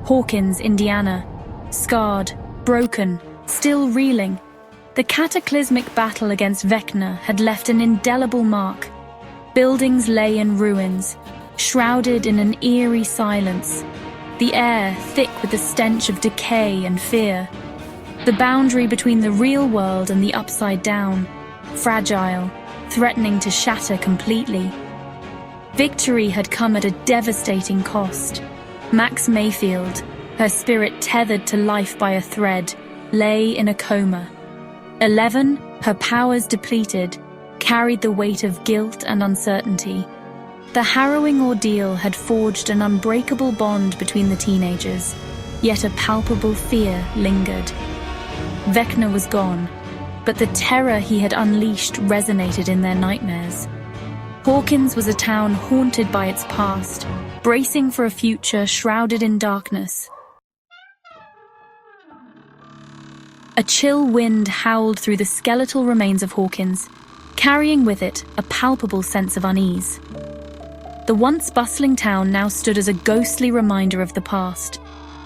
Hawkins, Indiana. Scarred, broken, still reeling, the cataclysmic battle against Vecna had left an indelible mark. Buildings lay in ruins, shrouded in an eerie silence, the air thick with the stench of decay and fear. The boundary between the real world and the upside down, fragile, threatening to shatter completely. Victory had come at a devastating cost. Max Mayfield, her spirit tethered to life by a thread, lay in a coma. 11, her powers depleted, carried the weight of guilt and uncertainty. The harrowing ordeal had forged an unbreakable bond between the teenagers, yet a palpable fear lingered. Vecna was gone, but the terror he had unleashed resonated in their nightmares. Hawkins was a town haunted by its past, bracing for a future shrouded in darkness. A chill wind howled through the skeletal remains of Hawkins, carrying with it a palpable sense of unease. The once bustling town now stood as a ghostly reminder of the past,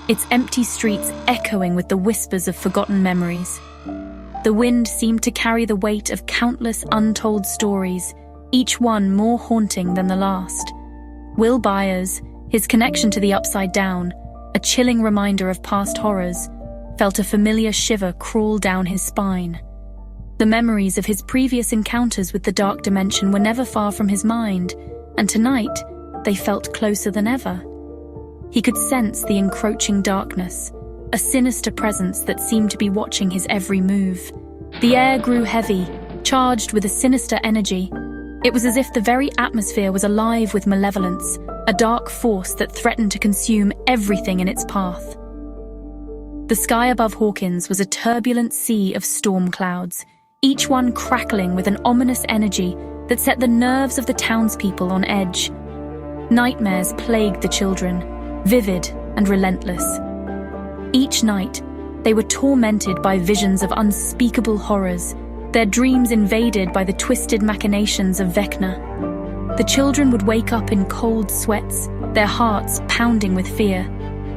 its empty streets echoing with the whispers of forgotten memories. The wind seemed to carry the weight of countless untold stories, each one more haunting than the last. Will Byers, his connection to the Upside Down, a chilling reminder of past horrors, felt a familiar shiver crawl down his spine. The memories of his previous encounters with the dark dimension were never far from his mind, and tonight they felt closer than ever. He could sense the encroaching darkness, a sinister presence that seemed to be watching his every move. The air grew heavy, charged with a sinister energy. It was as if the very atmosphere was alive with malevolence, a dark force that threatened to consume everything in its path. The sky above Hawkins was a turbulent sea of storm clouds, each one crackling with an ominous energy that set the nerves of the townspeople on edge. Nightmares plagued the children, vivid and relentless. Each night, they were tormented by visions of unspeakable horrors, their dreams invaded by the twisted machinations of Vecna. The children would wake up in cold sweats, their hearts pounding with fear,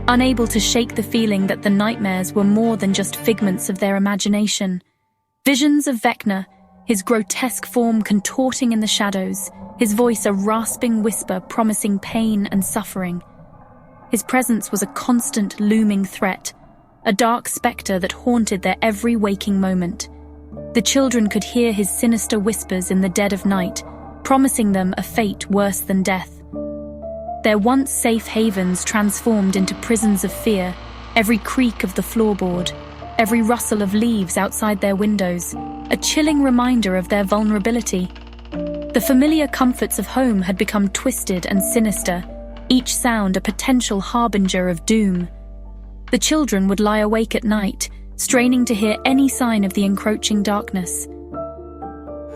unable to shake the feeling that the nightmares were more than just figments of their imagination. Visions of Vecna, his grotesque form contorting in the shadows, his voice a rasping whisper promising pain and suffering. His presence was a constant looming threat, a dark spectre that haunted their every waking moment. The children could hear his sinister whispers in the dead of night, promising them a fate worse than death. Their once safe havens transformed into prisons of fear, every creak of the floorboard, every rustle of leaves outside their windows, a chilling reminder of their vulnerability. The familiar comforts of home had become twisted and sinister, each sound a potential harbinger of doom. The children would lie awake at night, straining to hear any sign of the encroaching darkness.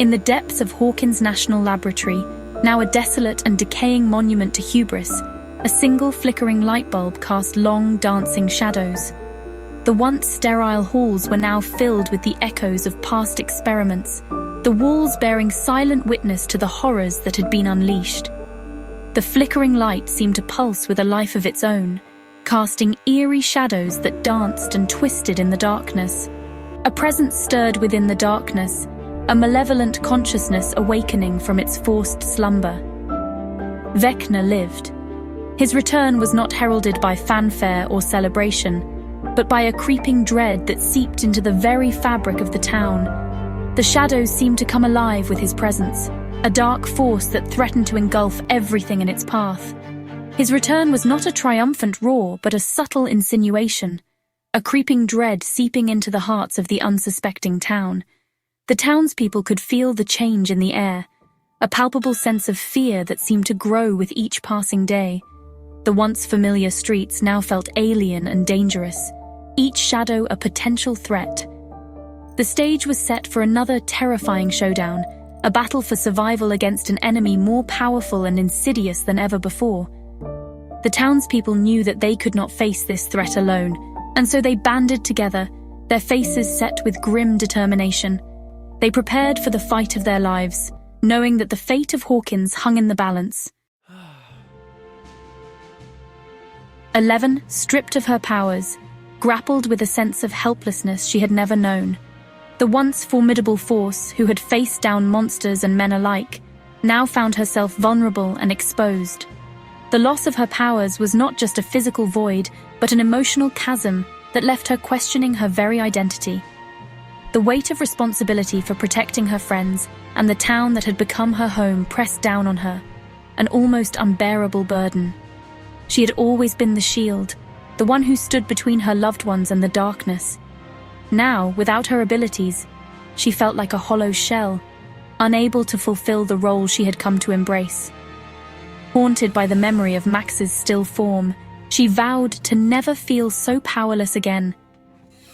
In the depths of Hawkins National Laboratory, now a desolate and decaying monument to hubris, a single flickering light bulb cast long, dancing shadows. The once sterile halls were now filled with the echoes of past experiments, the walls bearing silent witness to the horrors that had been unleashed. The flickering light seemed to pulse with a life of its own, casting eerie shadows that danced and twisted in the darkness. A presence stirred within the darkness, a malevolent consciousness awakening from its forced slumber. Vecna lived. His return was not heralded by fanfare or celebration, but by a creeping dread that seeped into the very fabric of the town. The shadows seemed to come alive with his presence, a dark force that threatened to engulf everything in its path. His return was not a triumphant roar, but a subtle insinuation, a creeping dread seeping into the hearts of the unsuspecting town. The townspeople could feel the change in the air, a palpable sense of fear that seemed to grow with each passing day. The once familiar streets now felt alien and dangerous, each shadow a potential threat. The stage was set for another terrifying showdown, a battle for survival against an enemy more powerful and insidious than ever before. The townspeople knew that they could not face this threat alone, and so they banded together, their faces set with grim determination. They prepared for the fight of their lives, knowing that the fate of Hawkins hung in the balance. 11, stripped of her powers, grappled with a sense of helplessness she had never known. The once formidable force, who had faced down monsters and men alike, now found herself vulnerable and exposed. The loss of her powers was not just a physical void, but an emotional chasm that left her questioning her very identity. The weight of responsibility for protecting her friends and the town that had become her home pressed down on her, an almost unbearable burden. She had always been the shield, the one who stood between her loved ones and the darkness. Now, without her abilities, she felt like a hollow shell, unable to fulfill the role she had come to embrace. Haunted by the memory of Max's still form, she vowed to never feel so powerless again.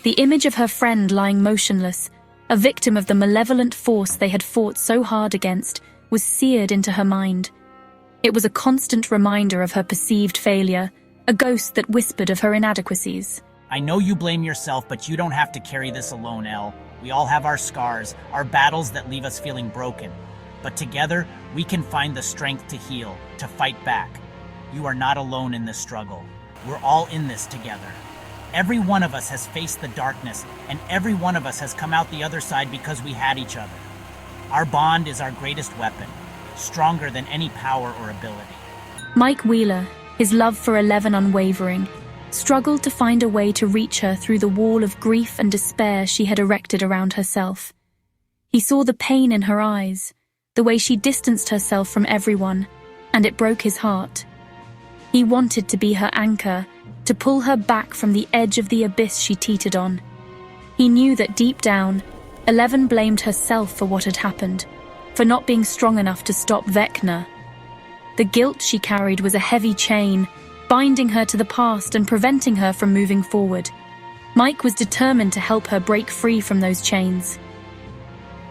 The image of her friend lying motionless, a victim of the malevolent force they had fought so hard against, was seared into her mind. It was a constant reminder of her perceived failure, a ghost that whispered of her inadequacies. I know you blame yourself, but you don't have to carry this alone, Elle. We all have our scars, our battles that leave us feeling broken. But together, we can find the strength to heal, to fight back. You are not alone in this struggle. We're all in this together. Every one of us has faced the darkness, and every one of us has come out the other side because we had each other. Our bond is our greatest weapon, stronger than any power or ability. Mike Wheeler, his love for 11 unwavering, struggled to find a way to reach her through the wall of grief and despair she had erected around herself. He saw the pain in her eyes, the way she distanced herself from everyone, and it broke his heart. He wanted to be her anchor, to pull her back from the edge of the abyss she teetered on. He knew that deep down, 11 blamed herself for what had happened, for not being strong enough to stop Vecna. The guilt she carried was a heavy chain, binding her to the past and preventing her from moving forward. Mike was determined to help her break free from those chains.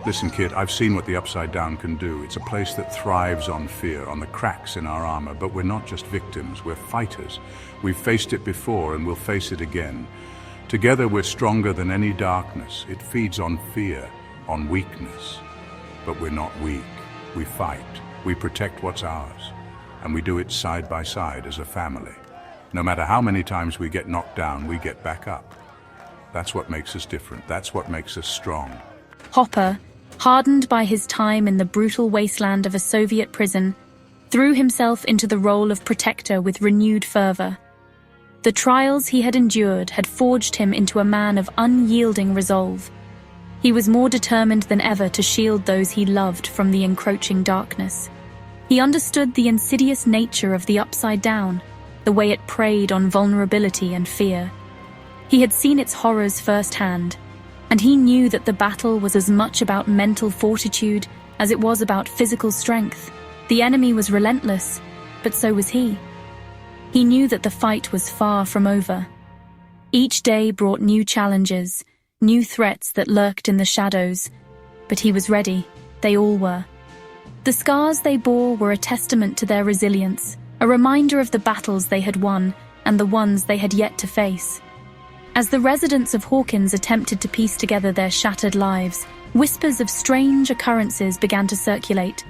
Listen, kid, I've seen what the Upside Down can do. It's a place that thrives on fear, on the cracks in our armor, but we're not just victims, we're fighters. We've faced it before and we'll face it again. Together we're stronger than any darkness. It feeds on fear, on weakness. But we're not weak. We fight. We protect what's ours. And we do it side by side as a family. No matter how many times we get knocked down, we get back up. That's what makes us different. That's what makes us strong. Hopper, hardened by his time in the brutal wasteland of a Soviet prison, threw himself into the role of protector with renewed fervor. The trials he had endured had forged him into a man of unyielding resolve. He was more determined than ever to shield those he loved from the encroaching darkness. He understood the insidious nature of the Upside Down, the way it preyed on vulnerability and fear. He had seen its horrors firsthand, and he knew that the battle was as much about mental fortitude as it was about physical strength. The enemy was relentless, but so was he. He knew that the fight was far from over. Each day brought new challenges, new threats that lurked in the shadows, but he was ready. They all were. The scars they bore were a testament to their resilience, a reminder of the battles they had won and the ones they had yet to face. As the residents of Hawkins attempted to piece together their shattered lives, whispers of strange occurrences began to circulate.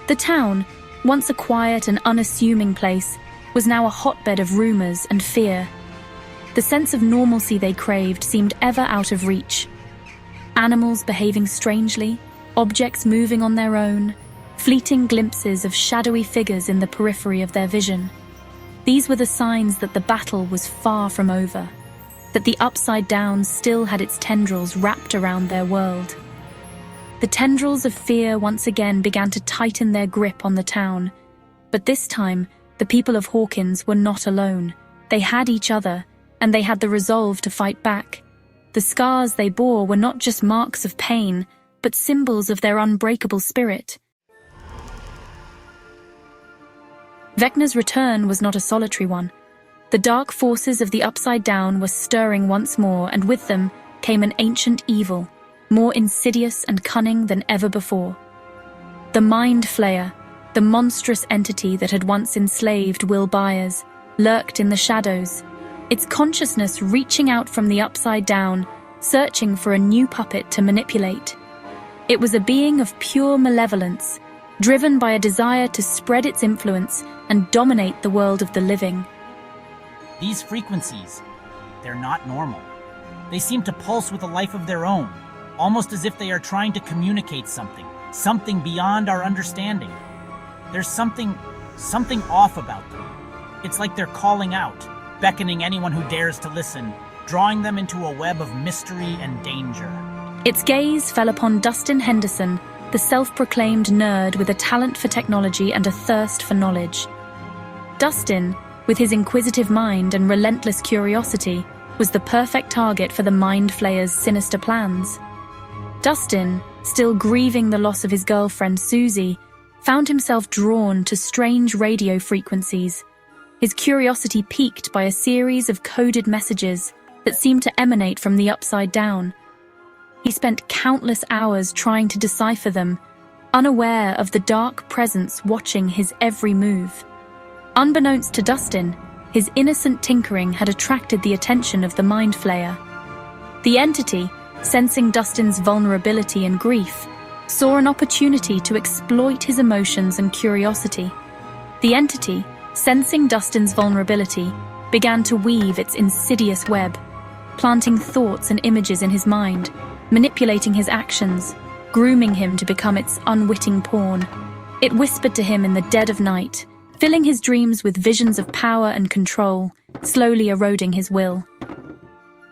The town, once a quiet and unassuming place, was now a hotbed of rumors and fear. The sense of normalcy they craved seemed ever out of reach. Animals behaving strangely, objects moving on their own, fleeting glimpses of shadowy figures in the periphery of their vision. These were the signs that the battle was far from over, that the Upside Down still had its tendrils wrapped around their world. The tendrils of fear once again began to tighten their grip on the town, but this time, the people of Hawkins were not alone. They had each other, and they had the resolve to fight back. The scars they bore were not just marks of pain, but symbols of their unbreakable spirit. Vecna's return was not a solitary one. The dark forces of the Upside Down were stirring once more, and with them came an ancient evil, more insidious and cunning than ever before. The Mind Flayer, the monstrous entity that had once enslaved Will Byers, lurked in the shadows, its consciousness reaching out from the Upside Down, searching for a new puppet to manipulate. It was a being of pure malevolence, driven by a desire to spread its influence and dominate the world of the living. These frequencies, they're not normal. They seem to pulse with a life of their own, almost as if they are trying to communicate something beyond our understanding. There's something off about them. It's like they're calling out, beckoning anyone who dares to listen, drawing them into a web of mystery and danger. Its gaze fell upon Dustin Henderson, the self-proclaimed nerd with a talent for technology and a thirst for knowledge. Dustin, with his inquisitive mind and relentless curiosity, was the perfect target for the Mind Flayer's sinister plans. Dustin, still grieving the loss of his girlfriend Susie, found himself drawn to strange radio frequencies, his curiosity piqued by a series of coded messages that seemed to emanate from the Upside Down. He spent countless hours trying to decipher them, unaware of the dark presence watching his every move. Unbeknownst to Dustin, his innocent tinkering had attracted the attention of the Mind Flayer. The entity, sensing Dustin's vulnerability and grief, saw an opportunity to exploit his emotions and curiosity. The entity, sensing Dustin's vulnerability, began to weave its insidious web, planting thoughts and images in his mind, manipulating his actions, grooming him to become its unwitting pawn. It whispered to him in the dead of night, filling his dreams with visions of power and control, slowly eroding his will.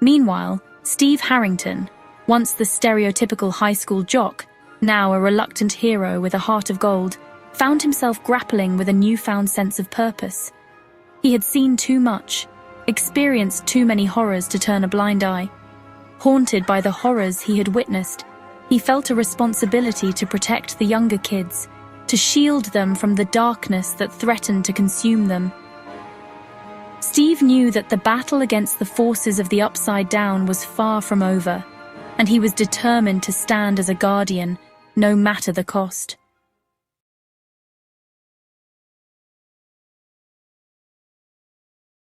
Meanwhile, Steve Harrington, once the stereotypical high school jock, now a reluctant hero with a heart of gold, found himself grappling with a newfound sense of purpose. He had seen too much, experienced too many horrors to turn a blind eye. Haunted by the horrors he had witnessed, he felt a responsibility to protect the younger kids, to shield them from the darkness that threatened to consume them. Steve knew that the battle against the forces of the Upside Down was far from over, and he was determined to stand as a guardian, no matter the cost.